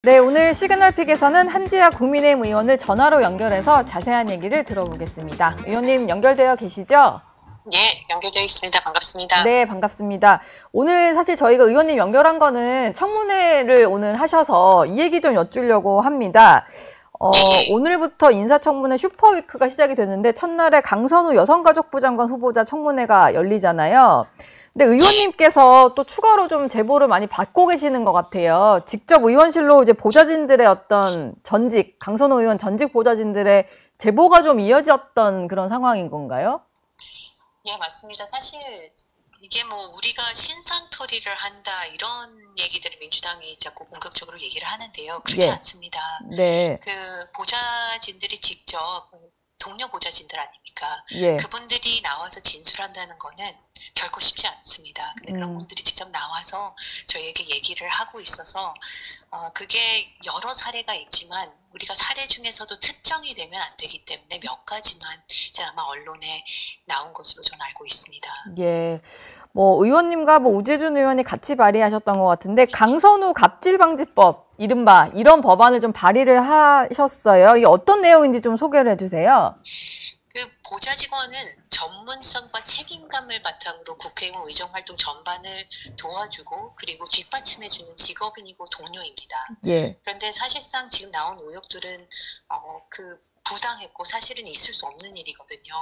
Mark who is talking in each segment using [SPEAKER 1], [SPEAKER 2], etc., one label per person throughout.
[SPEAKER 1] 네, 오늘 시그널픽에서는 한지아 국민의힘 의원을 전화로 연결해서 자세한 얘기를 들어보겠습니다. 의원님 연결되어 계시죠?
[SPEAKER 2] 네, 연결되어 있습니다. 반갑습니다.
[SPEAKER 1] 네, 반갑습니다. 오늘 사실 저희가 의원님 연결한 거는 청문회를 오늘 하셔서 이 얘기 좀 여쭈려고 합니다. 오늘부터 인사청문회 슈퍼위크가 시작이 됐는데 첫날에 강선우 여성가족부 장관 후보자 청문회가 열리잖아요. 근데 의원님께서 또 추가로 좀 제보를 많이 받고 계시는 것 같아요. 직접 의원실로 이제 보좌진들의 어떤 전직, 강선우 의원 전직 보좌진들의 제보가 좀 이어졌던 그런 상황인 건가요?
[SPEAKER 2] 예, 맞습니다. 사실 이게 뭐 우리가 신상털이를 한다 이런 얘기들을 민주당이 자꾸 공격적으로 얘기를 하는데요. 그렇지
[SPEAKER 1] 네.
[SPEAKER 2] 않습니다.
[SPEAKER 1] 네.
[SPEAKER 2] 그 보좌진들이 직접 동료 보좌진들 아닙니까?
[SPEAKER 1] 예.
[SPEAKER 2] 그분들이 나와서 진술한다는 거는 결코 쉽지 않습니다. 근데 그런 분들이 직접 나와서 저희에게 얘기를 하고 있어서 그게 여러 사례가 있지만 우리가 사례 중에서도 특정이 되면 안 되기 때문에 몇 가지만 이제 아마 언론에 나온 것으로 저는 알고 있습니다.
[SPEAKER 1] 예. 뭐 의원님과 뭐 우재준 의원이 같이 발의하셨던 것 같은데 강선우 갑질방지법 이른바 이런 법안을 좀 발의를 하셨어요. 이게 어떤 내용인지 좀 소개를 해주세요.
[SPEAKER 2] 그 보좌직원은 전문성과 책임감을 바탕으로 국회의원 의정활동 전반을 도와주고 그리고 뒷받침해주는 직업인이고 동료입니다.
[SPEAKER 1] 예.
[SPEAKER 2] 그런데 사실상 지금 나온 의혹들은 부당했고 사실은 있을 수 없는 일이거든요.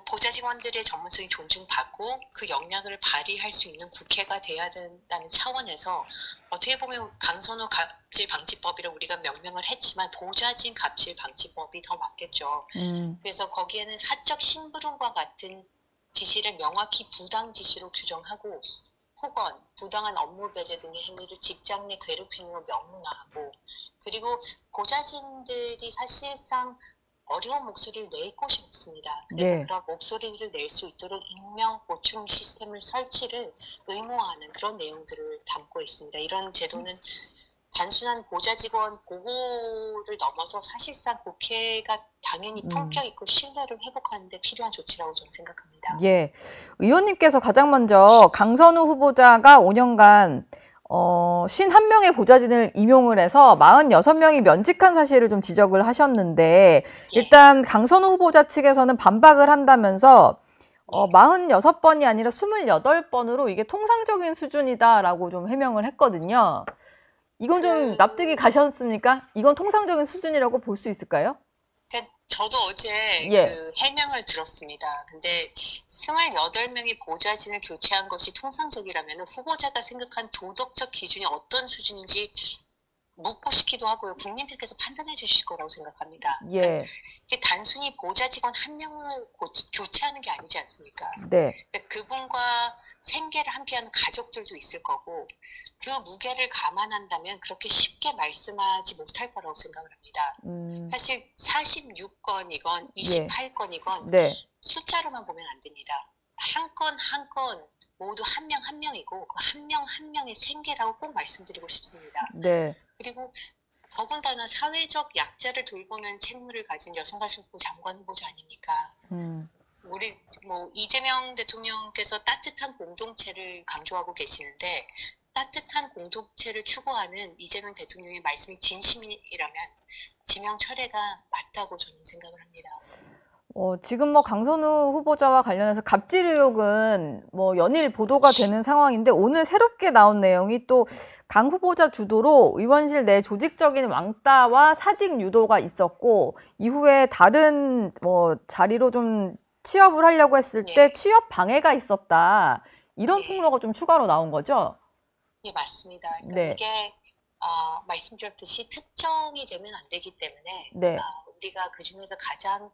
[SPEAKER 2] 보좌직원들의 전문성이 존중받고 그 역량을 발휘할 수 있는 국회가 돼야 된다는 차원에서 어떻게 보면 강선우 갑질방지법이라 우리가 명명을 했지만 보좌진 갑질방지법이 더 맞겠죠. 그래서 거기에는 사적 심부름과 같은 지시를 명확히 부당 지시로 규정하고 혹은 부당한 업무 배제 등의 행위를 직장 내 괴롭힘으로 명문화하고 그리고 보좌진들이 사실상 어려운 목소리를 낼 곳이 없습니다. 그래서
[SPEAKER 1] 네.
[SPEAKER 2] 그런 목소리를 낼 수 있도록 익명 보충 시스템을 설치를 의무화하는 그런 내용들을 담고 있습니다. 이런 제도는 단순한 보좌직원 보호를 넘어서 사실상 국회가 당연히 품격 있고 신뢰를 회복하는 데 필요한 조치라고 저는 생각합니다.
[SPEAKER 1] 예. 의원님께서 가장 먼저 강선우 후보자가 5년간 51명의 보좌진을 임용을 해서 46명이 면직한 사실을 좀 지적을 하셨는데 일단 강선우 후보자 측에서는 반박을 한다면서 46번이 아니라 28번으로 이게 통상적인 수준이다라고 좀 해명을 했거든요. 이건 좀 납득이 가셨습니까? 이건 통상적인 수준이라고 볼 수 있을까요?
[SPEAKER 2] 저도 어제 그 해명을 들었습니다. 근데 28명의 보좌진을 교체한 것이 통상적이라면 후보자가 생각한 도덕적 기준이 어떤 수준인지 묻고 싶기도 하고요. 국민들께서 판단해 주실 거라고 생각합니다.
[SPEAKER 1] 예.
[SPEAKER 2] 그러니까 이게 단순히 보좌 직원 한 명을 교체하는 게 아니지 않습니까?
[SPEAKER 1] 네.
[SPEAKER 2] 그러니까 그분과 생계를 함께하는 가족들도 있을 거고 그 무게를 감안한다면 그렇게 쉽게 말씀하지 못할 거라고 생각을 합니다. 사실 46건이건 28건이건
[SPEAKER 1] 네.
[SPEAKER 2] 숫자로만 보면 안 됩니다. 한 건 한 건 모두 한 명 한 명이고 그 한 명 한 명의 생계라고 꼭 말씀드리고 싶습니다.
[SPEAKER 1] 네.
[SPEAKER 2] 그리고 더군다나 사회적 약자를 돌보는 책무를 가진 여성가족부 장관 후보자 아닙니까? 우리 뭐 이재명 대통령께서 따뜻한 공동체를 강조하고 계시는데 따뜻한 공동체를 추구하는 이재명 대통령의 말씀이 진심이라면 지명 철회가 맞다고 저는 생각을 합니다.
[SPEAKER 1] 지금 뭐 강선우 후보자와 관련해서 갑질 의혹은 뭐 연일 보도가 되는 상황인데 오늘 새롭게 나온 내용이 또 강 후보자 주도로 의원실 내 조직적인 왕따와 사직 유도가 있었고 이후에 다른 뭐 자리로 좀 취업을 하려고 했을 때 취업 방해가 있었다. 이런 폭로가 좀 추가로 나온 거죠?
[SPEAKER 2] 예, 맞습니다. 그러니까 이게 말씀드렸듯이 특정이 되면 안 되기 때문에 우리가 그 중에서 가장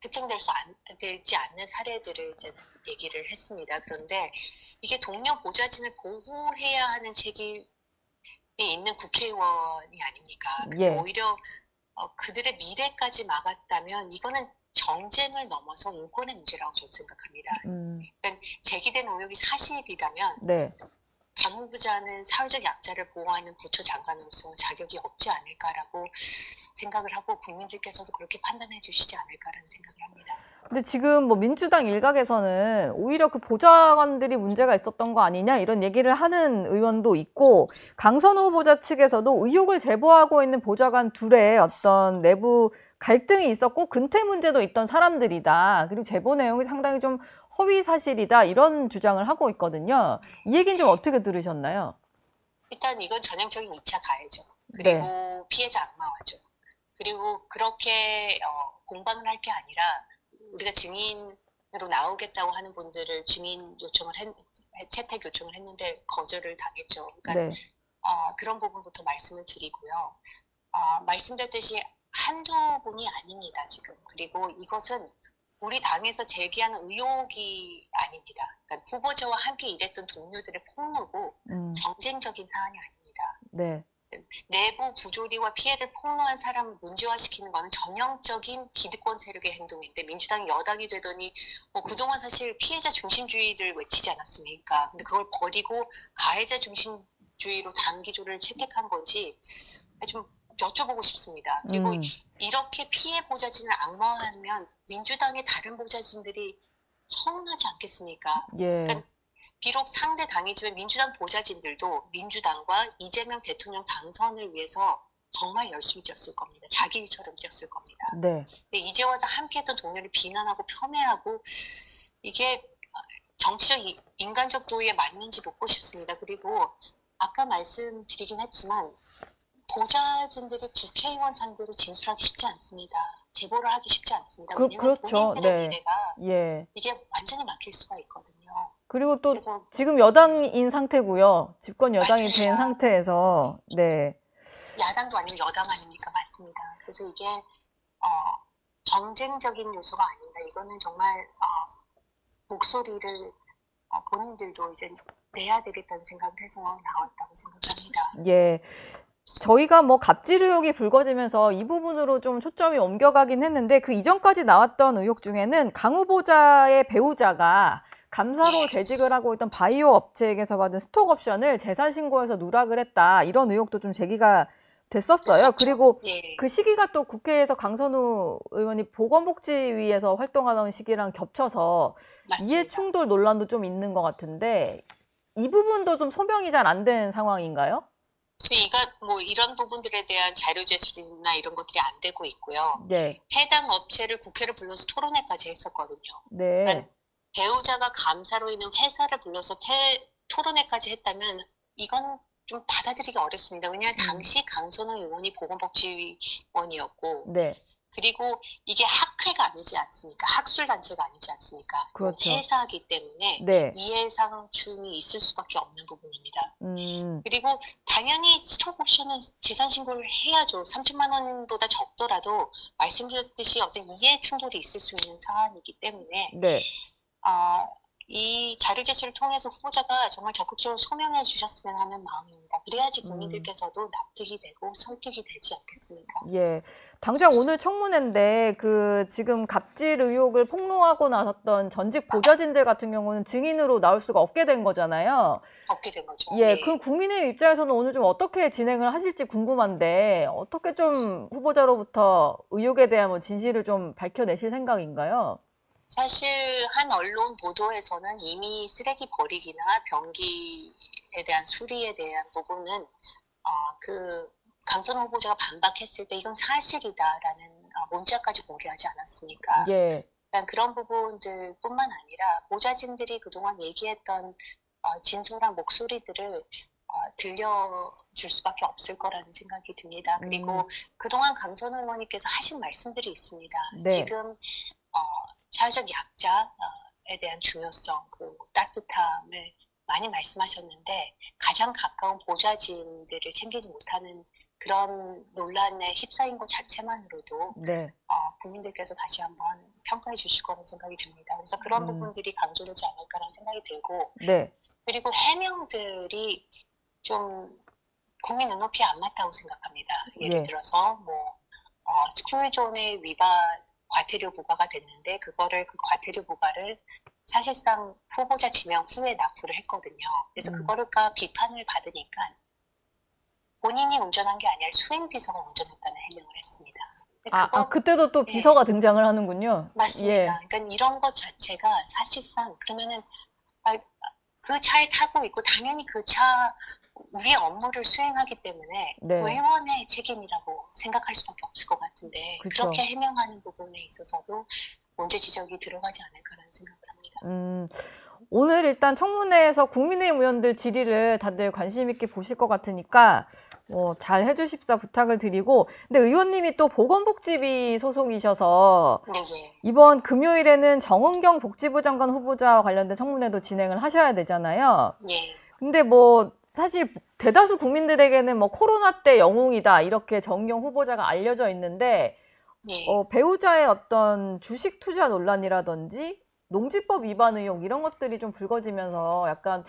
[SPEAKER 2] 특정되지 않는 사례들을 이제 얘기를 했습니다. 그런데 이게 동료 보좌진을 보호해야 하는 책임이 있는 국회의원이 아닙니까? 근데 오히려 그들의 미래까지 막았다면 이거는 정쟁을 넘어서 인권의 문제라고 저는 생각합니다. 그러니까 제기된 의혹이 사실이라면 강후보자는 사회적 약자를 보호하는 부처 장관으로서 자격이 없지 않을까라고 생각을 하고 국민들께서도 그렇게 판단해 주시지 않을까라는 생각을 합니다.
[SPEAKER 1] 근데 지금 뭐 민주당 일각에서는 오히려 그 보좌관들이 문제가 있었던 거 아니냐 이런 얘기를 하는 의원도 있고, 강선우 후보자 측에서도 의혹을 제보하고 있는 보좌관 둘의 어떤 내부 갈등이 있었고 근태 문제도 있던 사람들이다. 그리고 제보 내용이 상당히 좀 허위 사실이다. 이런 주장을 하고 있거든요. 이 얘기는 좀 어떻게 들으셨나요?
[SPEAKER 2] 일단 이건 전형적인 2차 가해죠.
[SPEAKER 1] 네.
[SPEAKER 2] 그리고 피해자 악마화죠. 그리고 그렇게 공방을 할 게 아니라 우리가 증인으로 나오겠다고 하는 분들을 증인 요청을 채택 요청을 했는데 거절을 당했죠. 그러니까
[SPEAKER 1] 네.
[SPEAKER 2] 그런 부분부터 말씀을 드리고요. 말씀드렸듯이 한두 분이 아닙니다, 지금. 그리고 이것은 우리 당에서 제기하는 의혹이 아닙니다. 그러니까 후보자와 함께 일했던 동료들의 폭로고 정쟁적인 사안이 아닙니다.
[SPEAKER 1] 네.
[SPEAKER 2] 내부 부조리와 피해를 폭로한 사람을 문제화시키는 것은 전형적인 기득권 세력의 행동인데, 민주당이 여당이 되더니 그동안 사실 피해자 중심주의를 외치지 않았습니까? 근데 그걸 버리고 가해자 중심주의로 단기조를 채택한 건지 좀 여쭤보고 싶습니다. 그리고 이렇게 피해 보좌진을 악마화하면 민주당의 다른 보좌진들이 서운하지 않겠습니까?
[SPEAKER 1] 예.
[SPEAKER 2] 그러니까 비록 상대 당이지만 민주당 보좌진들도 민주당과 이재명 대통령 당선을 위해서 정말 열심히 뛰었을 겁니다. 자기 일처럼 뛰었을 겁니다.
[SPEAKER 1] 네.
[SPEAKER 2] 근데 이제 와서 함께했던 동료를 비난하고 폄훼하고, 이게 정치적 인간적 도의에 맞는지 묻고 싶습니다. 그리고 아까 말씀드리긴 했지만 보좌진들이 국회의원 상대로 진술하기 쉽지 않습니다. 제보를 하기 쉽지 않습니다. 왜냐하면
[SPEAKER 1] 그렇죠.
[SPEAKER 2] 본인들의
[SPEAKER 1] 네.
[SPEAKER 2] 미래가
[SPEAKER 1] 예.
[SPEAKER 2] 이게 완전히 막힐 수가 있거든요.
[SPEAKER 1] 그리고 또
[SPEAKER 2] 그래서
[SPEAKER 1] 지금 여당인 상태고요. 집권 여당이
[SPEAKER 2] 맞습니다.
[SPEAKER 1] 된 상태에서, 네.
[SPEAKER 2] 야당도 아니고 여당 아닙니까? 맞습니다. 그래서 이게 정쟁적인 요소가 아닌가. 이거는 정말 목소리를 본인들도 이제 내야 되겠다는 생각을 해서 나왔다고 생각합니다.
[SPEAKER 1] 예. 저희가 뭐 갑질 의혹이 불거지면서 이 부분으로 좀 초점이 옮겨가긴 했는데, 그 이전까지 나왔던 의혹 중에는 강 후보자의 배우자가 감사로 재직을 하고 있던 바이오 업체에게서 받은 스톡 옵션을 재산 신고해서 누락을 했다. 이런 의혹도 좀 제기가 됐었어요. 그리고
[SPEAKER 2] 예.
[SPEAKER 1] 그 시기가 또 국회에서 강선우 의원이 보건복지위에서 활동하던 시기랑 겹쳐서
[SPEAKER 2] 맞습니다.
[SPEAKER 1] 이해 충돌 논란도 좀 있는 것 같은데, 이 부분도 좀 소명이 잘 안 된 상황인가요?
[SPEAKER 2] 저희가 뭐 이런 부분들에 대한 자료 제출이나 이런 것들이 안 되고 있고요.
[SPEAKER 1] 네.
[SPEAKER 2] 해당 업체를 국회를 불러서 토론회까지 했었거든요.
[SPEAKER 1] 네.
[SPEAKER 2] 그러니까 배우자가 감사로 있는 회사를 불러서 토론회까지 했다면 이건 좀 받아들이기 어렵습니다. 왜냐하면 당시 강선우 의원이 보건복지위원이었고,
[SPEAKER 1] 네.
[SPEAKER 2] 그리고 이게 학회가 아니지 않습니까? 학술단체가 아니지 않습니까?
[SPEAKER 1] 그렇죠.
[SPEAKER 2] 회사이기 때문에
[SPEAKER 1] 네.
[SPEAKER 2] 이해상충이 있을 수밖에 없는 부분입니다. 그리고 당연히 스톡 옵션은 재산 신고를 해야죠. 3천만 원보다 적더라도 말씀드렸듯이 어떤 이해 충돌이 있을 수 있는 사안이기 때문에
[SPEAKER 1] 네.
[SPEAKER 2] 이 자료 제출을 통해서 후보자가 정말 적극적으로 소명해 주셨으면 하는 마음입니다. 그래야지 국민들께서도 납득이 되고 설득이 되지 않겠습니까?
[SPEAKER 1] 예. 당장 오늘 청문회인데 그 지금 갑질 의혹을 폭로하고 나섰던 전직 보좌진들 같은 경우는 증인으로 나올 수가 없게 된 거잖아요.
[SPEAKER 2] 없게 된 거죠.
[SPEAKER 1] 예.
[SPEAKER 2] 네.
[SPEAKER 1] 그 국민의 입장에서는 오늘 좀 어떻게 진행을 하실지 궁금한데, 어떻게 좀 후보자로부터 의혹에 대한 뭐 진실을 좀 밝혀내실 생각인가요?
[SPEAKER 2] 사실 한 언론 보도에서는 이미 쓰레기 버리기나 변기에 대한 수리에 대한 부분은 그 강선호 후보자가 반박했을 때 이건 사실이다라는 문자까지 공개하지 않았습니까?
[SPEAKER 1] 예.
[SPEAKER 2] 그런 부분들뿐만 아니라 보좌진들이 그동안 얘기했던 진솔한 목소리들을 들려줄 수밖에 없을 거라는 생각이 듭니다. 그리고 그동안 강선호 의원님께서 하신 말씀들이 있습니다.
[SPEAKER 1] 네.
[SPEAKER 2] 지금 사회적 약자에 대한 중요성, 그 따뜻함을 많이 말씀하셨는데, 가장 가까운 보좌진들을 챙기지 못하는 그런 논란에 휩싸인 것 자체만으로도
[SPEAKER 1] 네.
[SPEAKER 2] 국민들께서 다시 한번 평가해 주실 거라는 생각이 듭니다. 그래서 그런 부분들이 강조되지 않을까라는 생각이 들고,
[SPEAKER 1] 네.
[SPEAKER 2] 그리고 해명들이 좀 국민 눈높이에 안 맞다고 생각합니다. 예를
[SPEAKER 1] 예.
[SPEAKER 2] 들어서 뭐 스쿨존의 위반 과태료 부과가 됐는데 그 과태료 부과를 사실상 후보자 지명 후에 납부를 했거든요. 그래서 그거가 비판을 받으니까 본인이 운전한 게 아니라 수행비서가 운전했다는 해명을 했습니다.
[SPEAKER 1] 그때도 또 비서가 등장을 하는군요.
[SPEAKER 2] 맞습니다. 그러니까 이런 것 자체가 사실상 그러면은 그 차에 타고 있고 당연히 그 차 우리의 업무를 수행하기 때문에 의원의 책임이라고 생각할 수밖에 없을 것 같은데 그렇게 해명하는 부분에 있어서도 문제 지적이 들어가지 않을까라는 생각을 합니다.
[SPEAKER 1] 오늘 일단 청문회에서 국민의힘 의원들 질의를 다들 관심 있게 보실 것 같으니까 잘 해주십사 부탁을 드리고, 근데 의원님이 또 보건복지비 소속이셔서 이번 금요일에는 정은경 복지부 장관 후보자와 관련된 청문회도 진행을 하셔야 되잖아요. 근데 사실 대다수 국민들에게는 코로나 때 영웅이다 이렇게 정은경 후보자가 알려져 있는데 배우자의 어떤 주식 투자 논란이라든지 농지법 위반 의혹 이런 것들이 좀 불거지면서 약간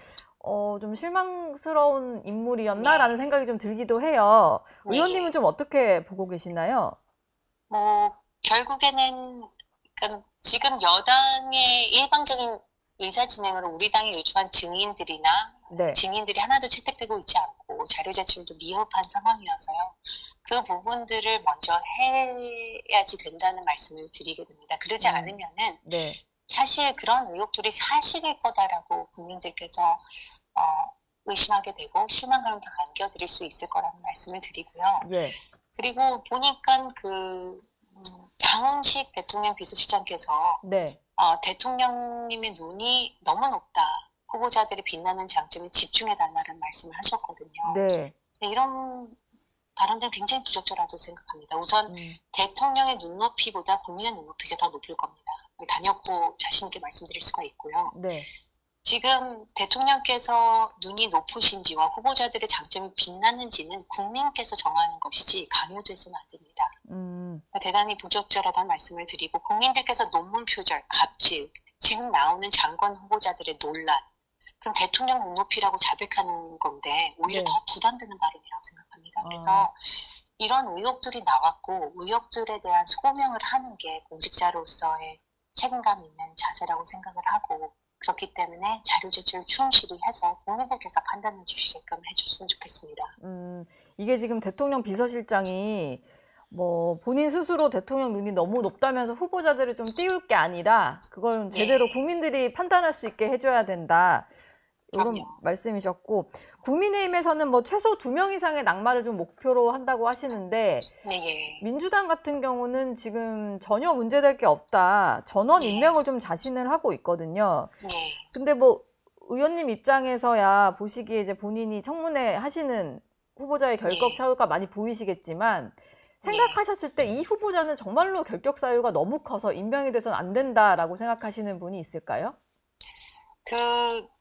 [SPEAKER 1] 좀 실망스러운 인물이었나라는 생각이 좀 들기도 해요. 의원님은 좀 어떻게 보고 계시나요?
[SPEAKER 2] 결국에는 그러니까 지금 여당의 일방적인 의사 진행으로 우리 당에 요청한 증인들이나 증인들이 하나도 채택되고 있지 않고 자료 제출도 미흡한 상황이어서요. 그 부분들을 먼저 해야지 된다는 말씀을 드리게 됩니다. 그러지 않으면은 사실 그런 의혹들이 사실일 거다라고 국민들께서 의심하게 되고 실망감을 더 안겨드릴 수 있을 거라는 말씀을 드리고요. 그리고 보니까 강훈식 대통령 비서실장께서 대통령님의 눈이 너무 높다. 후보자들이 빛나는 장점에 집중해달라는 말씀을 하셨거든요. 이런 발언들은 굉장히 부적절하다고 생각합니다. 우선 대통령의 눈높이보다 국민의 눈높이가 더 높을 겁니다. 단연코 자신 있게 말씀드릴 수가 있고요. 지금 대통령께서 눈이 높으신지와 후보자들의 장점이 빛나는지는 국민께서 정하는 것이지 강요돼서는 안 됩니다. 대단히 부적절하다는 말씀을 드리고 국민들께서 논문 표절, 갑질, 지금 나오는 장관 후보자들의 논란, 그럼 대통령 눈높이라고 자백하는 건데 오히려 더 부담되는 발언이라고 생각합니다. 그래서 이런 의혹들이 나왔고 의혹들에 대한 소명을 하는 게 공직자로서의 책임감 있는 자세라고 생각을 하고 그렇기 때문에 자료 제출 충실히 해서 국민들께서 판단해 주시게끔 해줬으면 좋겠습니다.
[SPEAKER 1] 이게 지금 대통령 비서실장이 본인 스스로 대통령 눈이 너무 높다면서 후보자들을 좀 띄울 게 아니라 그걸 제대로 국민들이 판단할 수 있게 해줘야 된다. 이런 말씀이셨고, 국민의힘에서는 최소 2명 이상의 낙마를 좀 목표로 한다고 하시는데 민주당 같은 경우는 지금 전혀 문제될 게 없다. 전원 임명을 좀 자신을 하고 있거든요. 근데 의원님 입장에서야 보시기에 이제 본인이 청문회 하시는 후보자의 결격 사유가 많이 보이시겠지만 생각하셨을 때 이 후보자는 정말로 결격 사유가 너무 커서 임명이 돼서는 안 된다라고 생각하시는 분이 있을까요?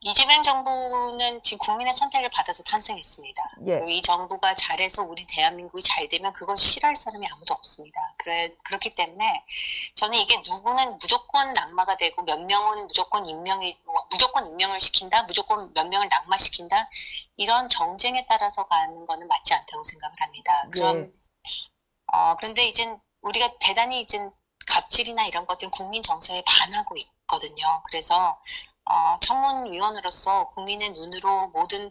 [SPEAKER 2] 이재명 정부는 지금 국민의 선택을 받아서 탄생했습니다. 이 정부가 잘해서 우리 대한민국이 잘 되면 그걸 싫어할 사람이 아무도 없습니다. 그렇기 때문에 저는 이게 누구는 무조건 낙마가 되고 몇 명은 무조건 임명을 시킨다, 무조건 몇 명을 낙마시킨다, 이런 정쟁에 따라서 가는 거는 맞지 않다고 생각을 합니다. 그런데 이제 우리가 대단히 이제 갑질이나 이런 것들은 국민 정서에 반하고 있거든요. 그래서 청문위원으로서 국민의 눈으로 모든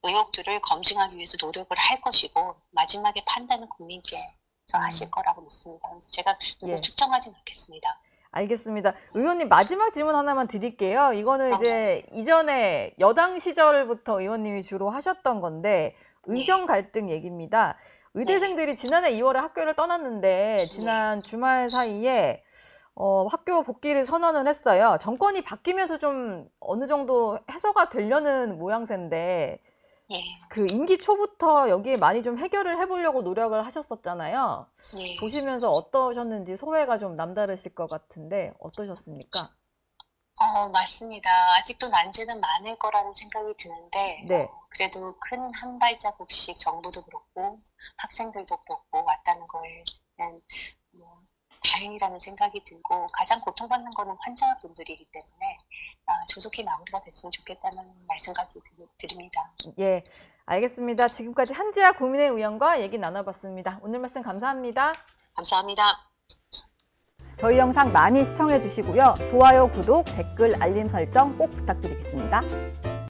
[SPEAKER 2] 의혹들을 검증하기 위해서 노력을 할 것이고 마지막에 판단은 국민께서 하실 거라고 믿습니다. 그래서 제가 누구 측정하진 않겠습니다.
[SPEAKER 1] 알겠습니다. 의원님 마지막 질문 하나만 드릴게요. 이거는 이제 이전에 여당 시절부터 의원님이 주로 하셨던 건데 의정 갈등 얘기입니다. 의대생들이 지난해 2월에 학교를 떠났는데 지난 주말 사이에 학교 복귀를 선언을 했어요. 정권이 바뀌면서 좀 어느 정도 해소가 되려는 모양새인데 임기 초부터 여기에 많이 좀 해결을 해보려고 노력을 하셨었잖아요. 보시면서 어떠셨는지 소회가 좀 남다르실 것 같은데 어떠셨습니까?
[SPEAKER 2] 맞습니다. 아직도 난제는 많을 거라는 생각이 드는데 그래도 큰 한 발자국씩 정부도 그렇고 학생들도 그렇고 왔다는 거에 대한 다행이라는 생각이 들고 가장 고통받는 거는 환자분들이기 때문에 조속히 마무리가 됐으면 좋겠다는 말씀까지 드립니다.
[SPEAKER 1] 알겠습니다. 지금까지 한지아 국민의힘 의원과 얘기 나눠봤습니다. 오늘 말씀 감사합니다.
[SPEAKER 2] 감사합니다.
[SPEAKER 1] 저희 영상 많이 시청해 주시고요. 좋아요, 구독, 댓글, 알림 설정 꼭 부탁드리겠습니다.